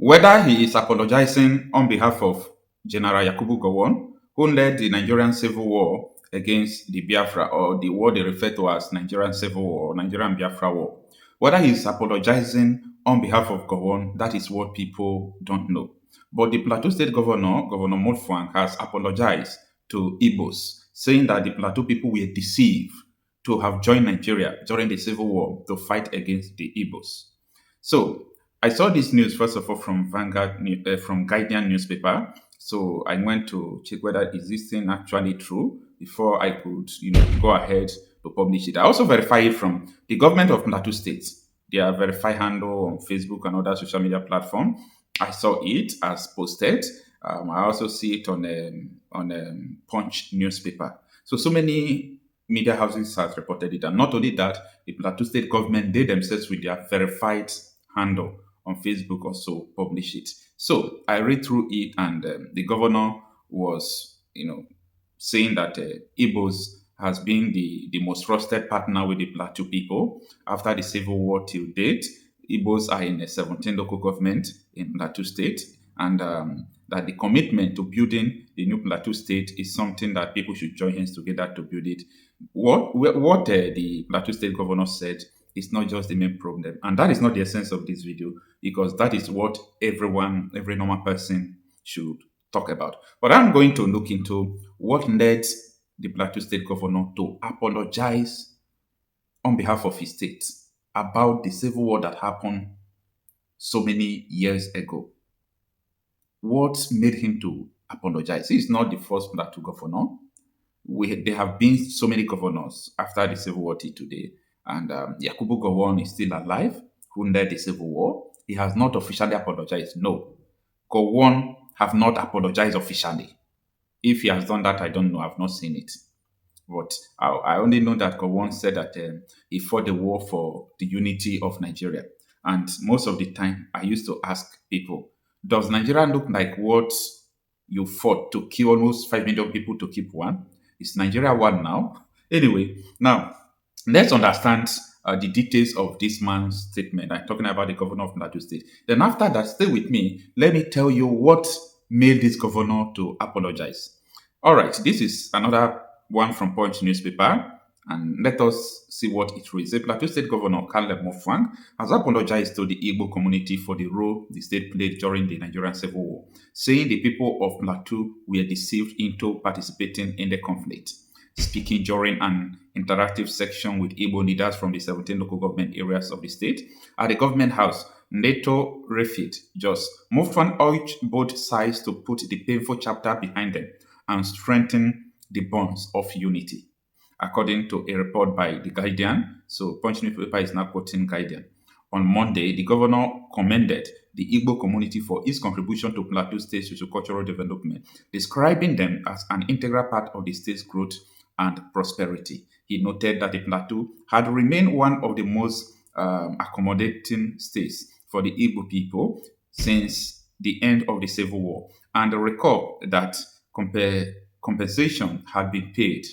Whether he is apologizing on behalf of General Yakubu Gowon, who led the Nigerian Civil War against the Biafra, or the war they refer to as Nigerian Civil War, Nigerian Biafra War. Whether he is apologizing on behalf of Gowon, that is what people don't know. But the Plateau State Governor, Governor Mutfwang, has apologized to Igbos, saying that the Plateau people were deceived to have joined Nigeria during the Civil War to fight against the Igbos. So I saw this news first of all from from Guardian newspaper. So I went to check whether is this thing actually true before I could, go ahead to publish it. I also verify it from the government of Plateau State. Their verify handle on Facebook and other social media platform. I saw it as posted. I also see it on Punch newspaper. So many media houses has reported it, and not only that, the Plateau State government they themselves with their verified handle on Facebook also publish it. So I read through it, and the governor was, saying that Igbos has been the most trusted partner with the Plateau people after the Civil War till date. Igbos are in a 17 local government in Plateau State, and that the commitment to building the new Plateau State is something that people should join hands together to build it. What the Plateau State governor said is not just the main problem, and that is not the essence of this video, because that is what every normal person should talk about. But I'm going to look into what led the Plateau State governor to apologize on behalf of his state about the civil war that happened so many years ago. What made him to apologize? He is not the first Plateau governor. There have been so many governors after the Civil War till today, and Yakubu Gowon is still alive, who led the Civil War. He has not officially apologized. No, Gowon have not apologized officially. If he has done that, I don't know. I've not seen it. But I only know that Gowon said that he fought the war for the unity of Nigeria. And most of the time, I used to ask people, does Nigeria look like what you fought to kill almost 5 million people to keep one? Is Nigeria one now? Anyway, now let's understand the details of this man's statement. I'm talking about the governor of Plateau State. Then after that, stay with me. Let me tell you what made this governor to apologize. All right, this is another one from Punch newspaper, and let us see what it reads. The Plateau State Governor Caleb Mutfwang has apologized to the Igbo community for the role the state played during the Nigerian Civil War, saying the people of Plateau were deceived into participating in the conflict. Speaking during an interactive section with Igbo leaders from the 17 local government areas of the state at the government house, NATO refit just Mutfwang urged both sides to put the painful chapter behind them and strengthen the bonds of unity. According to a report by The Guardian, so Punch newspaper is now quoting Guardian. On Monday, the governor commended the Igbo community for its contribution to Plateau State's sociocultural development, describing them as an integral part of the state's growth and prosperity. He noted that the Plateau had remained one of the most accommodating states for the Igbo people since the end of the Civil War, and recalled that compensation had been paid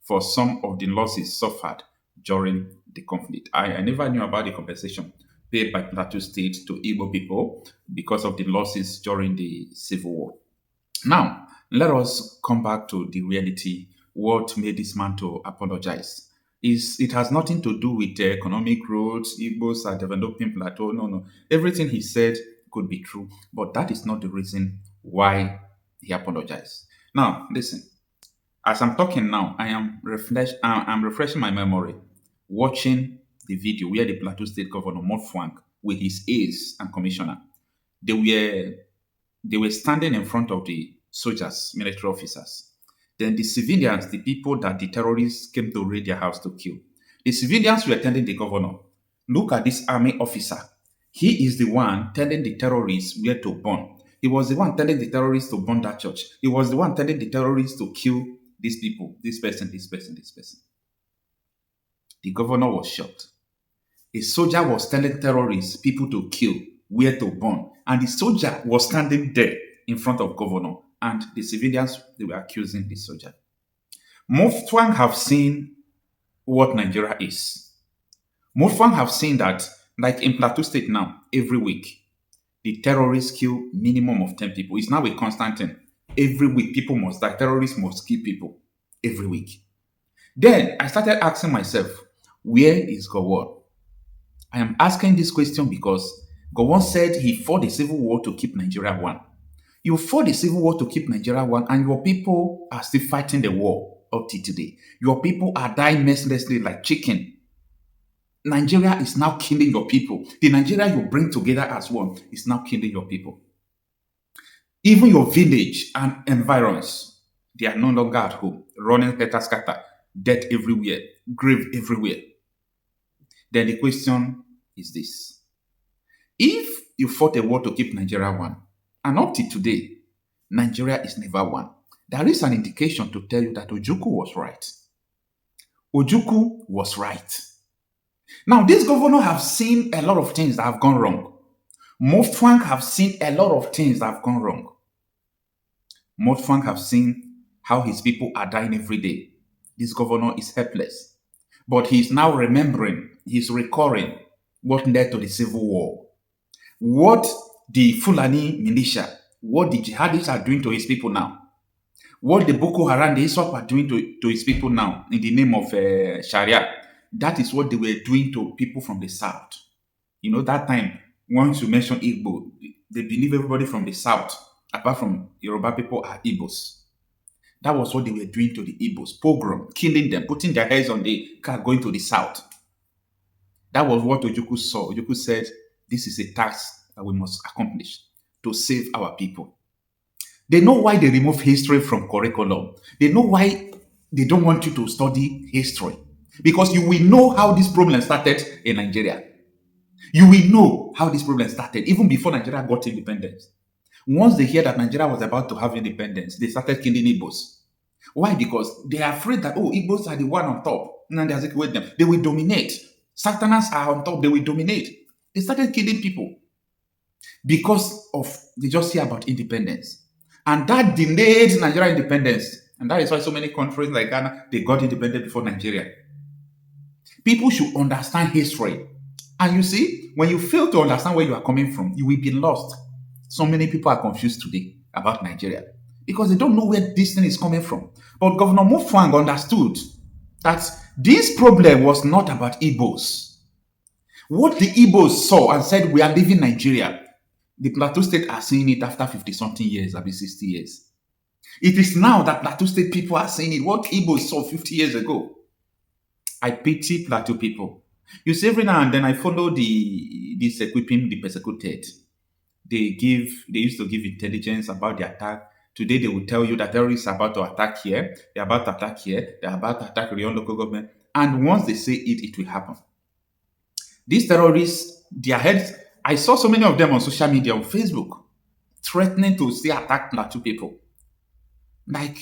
for some of the losses suffered during the conflict. I never knew about the compensation paid by Plateau State to Igbo people because of the losses during the Civil War. Now, let us come back to the reality. What made this man to apologize? It has nothing to do with economic growth. Igbos are developing Plateau. No. Everything he said could be true, but that is not the reason why he apologized. Now, listen. As I'm talking now, I'm refreshing my memory, watching the video where the Plateau State Governor Mutfwang with his aides and commissioner, they were they were standing in front of the soldiers, military officers. Then the civilians, the people that the terrorists came to raid their house to kill, the civilians were telling the governor, look at this army officer. He is the one telling the terrorists where to burn. He was the one telling the terrorists to burn that church. He was the one telling the terrorists to kill these people, this person, this person, this person. The governor was shocked. A soldier was telling terrorists, people to kill, where to burn. And the soldier was standing there in front of governor. And the civilians, they were accusing the soldier. Mutfwang have seen what Nigeria is. Mutfwang have seen that, like in Plateau State now, every week, The terrorists kill minimum of 10 people. It's now a constant thing. Every week, people must die. Terrorists must kill people every week. Then I started asking myself, where is Gowon? I am asking this question because Gowon said he fought the civil war to keep Nigeria one. You fought the civil war to keep Nigeria one, and your people are still fighting the war up to today. Your people are dying mercilessly like chicken. Nigeria is now killing your people. The Nigeria you bring together as one is now killing your people. Even your village and environs, they are no longer at home, running scatter scatter, death everywhere, grave everywhere. Then the question is this. If you fought a war to keep Nigeria one, and up to today, Nigeria is never one, there is an indication to tell you that Ojukwu was right. Ojukwu was right. Now, this governor have seen a lot of things that have gone wrong. Mutfwang have seen a lot of things that have gone wrong. Mutfwang have seen how his people are dying every day. This governor is helpless. But he is now remembering, he's recalling what led to the civil war. What the Fulani militia, what the jihadists are doing to his people now. What the Boko Haram, the ISWAP are doing to his people now in the name of Sharia. That is what they were doing to people from the south. You know, that time, once you mention Igbo, they believe everybody from the south, apart from Yoruba people, are Igbos. That was what they were doing to the Igbos. Pogrom, killing them, putting their heads on the car, going to the south. That was what Ojukwu saw. Ojukwu said, this is a task that we must accomplish to save our people. They know why they remove history from curriculum. They know why they don't want you to study history. Because you will know how this problem started in Nigeria. You will know how this problem started even before Nigeria got independence. Once they hear that Nigeria was about to have independence, they started killing Igbos. Why? Because they are afraid that, Igbos are the one on top. And they are with them. They will dominate. Southerners are on top. They will dominate. They started killing people because of they just hear about independence. And that delayed Nigeria independence. And that is why so many countries like Ghana, they got independent before Nigeria. People should understand history. And you see, when you fail to understand where you are coming from, you will be lost. So many people are confused today about Nigeria because they don't know where this thing is coming from. But Governor Mutfwang understood that this problem was not about Igbos. What the Igbos saw and said, we are leaving Nigeria, the Plateau State are seeing it after 50-something years, maybe 60 years. It is now that Plateau State people are seeing it. What Igbos saw 50 years ago. I pity Plateau people. You see, every now and then I follow this equipping the persecuted. They used to give intelligence about the attack. Today they will tell you that terrorists are about to attack here, they're about to attack here, they're about to attack Rion local government. And once they say it, it will happen. These terrorists, their heads, I saw so many of them on social media, on Facebook, threatening to still attack Plateau people. Like,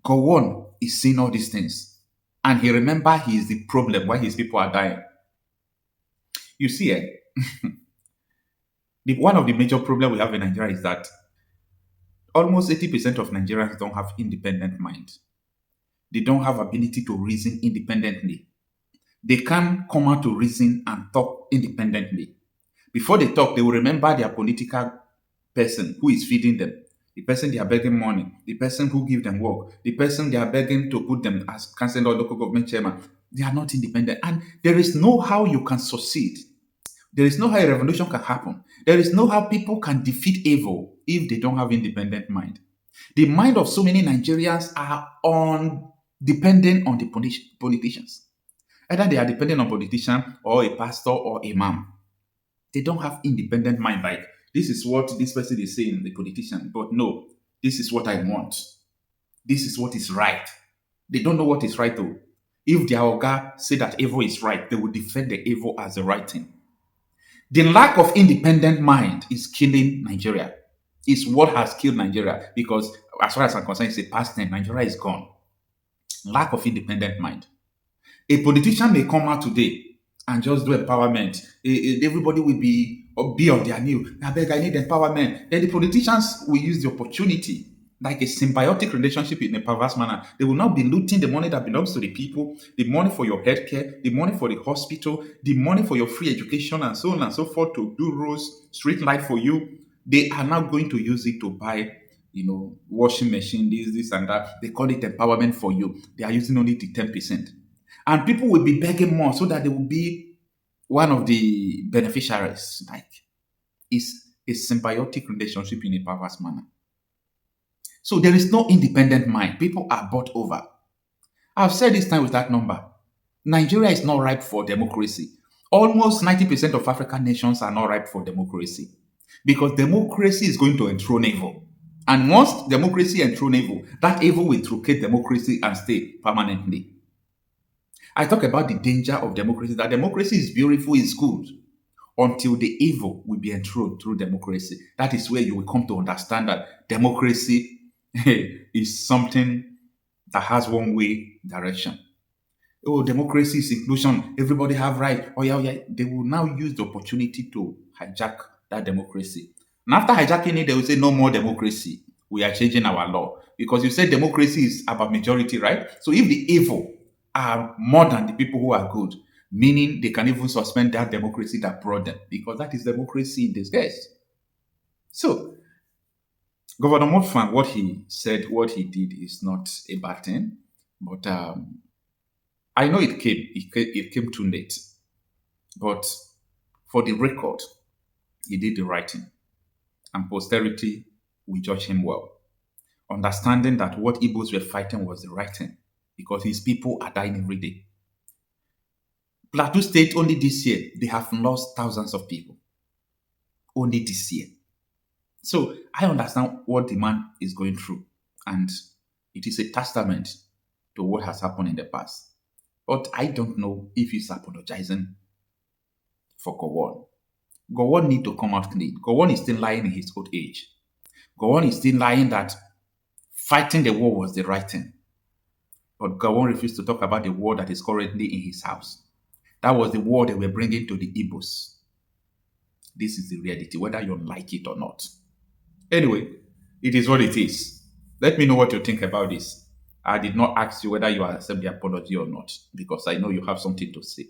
Gowon is seeing all these things. And he remember he is the problem why his people are dying. You see, one of the major problems we have in Nigeria is that almost 80% of Nigerians don't have independent mind. They don't have ability to reason independently. They can't come out to reason and talk independently. Before they talk, they will remember their political person who is feeding them, the person they are begging money, the person who gives them work, the person they are begging to put them as councillor or local government chairman. They are not independent. And there is no how you can succeed. There is no how a revolution can happen. There is no how people can defeat evil if they don't have independent mind. The mind of so many Nigerians are dependent on the politicians. Either they are dependent on politician or a pastor or a imam. They don't have independent mind. Like, this is what this person is saying, the politician. But no, this is what I want. This is what is right. They don't know what is right though. If their oga say that evil is right, they will defend the evil as the right thing. The lack of independent mind is killing Nigeria. It's what has killed Nigeria because as far as I'm concerned, it's a past tense. Nigeria is gone. Lack of independent mind. A politician may come out today and just do empowerment. Everybody will be on their new. I beg, I need empowerment. Then the politicians will use the opportunity like a symbiotic relationship in a perverse manner. They will not be looting the money that belongs to the people, the money for your healthcare, the money for the hospital, the money for your free education, and so on and so forth to do roads, street light for you. They are now going to use it to buy, washing machine, this and that. They call it empowerment for you. They are using only the 10%. And people will be begging more so that they will be one of the beneficiaries. Like, it's a symbiotic relationship in a perverse manner. So there is no independent mind. People are bought over. I've said this time with that number. Nigeria is not ripe for democracy. Almost 90% of African nations are not ripe for democracy because democracy is going to enthrone evil. And once democracy enthrone evil, that evil will truncate democracy and stay permanently. I talk about the danger of democracy, that democracy is beautiful, is good, until the evil will be enthroned through democracy. That is where you will come to understand that democracy is something that has one way direction. Oh, democracy is inclusion. Everybody have right. Oh yeah, oh yeah. They will now use the opportunity to hijack that democracy. And after hijacking it, they will say no more democracy. We are changing our law because you said democracy is about majority, right? So if the evil are more than the people who are good, meaning they can even suspend that democracy that brought them because that is democracy in disguise. So Governor Mutfwang, what he said, what he did is not a bad thing, but I know it came too late, but for the record, he did the right thing, and posterity will judge him well, understanding that what Igbos were fighting was the right thing, because his people are dying every day. Plateau State, only this year, they have lost thousands of people. Only this year. So I understand what the man is going through, and it is a testament to what has happened in the past. But I don't know if he's apologizing for Gowon. Gowon need to come out clean. Gowon is still lying in his old age. Gowon is still lying that fighting the war was the right thing. But Gowon refused to talk about the war that is currently in his house. That was the war they were bringing to the Igbos. This is the reality, whether you like it or not. Anyway, it is what it is. Let me know what you think about this. I did not ask you whether you accept the apology or not, because I know you have something to say.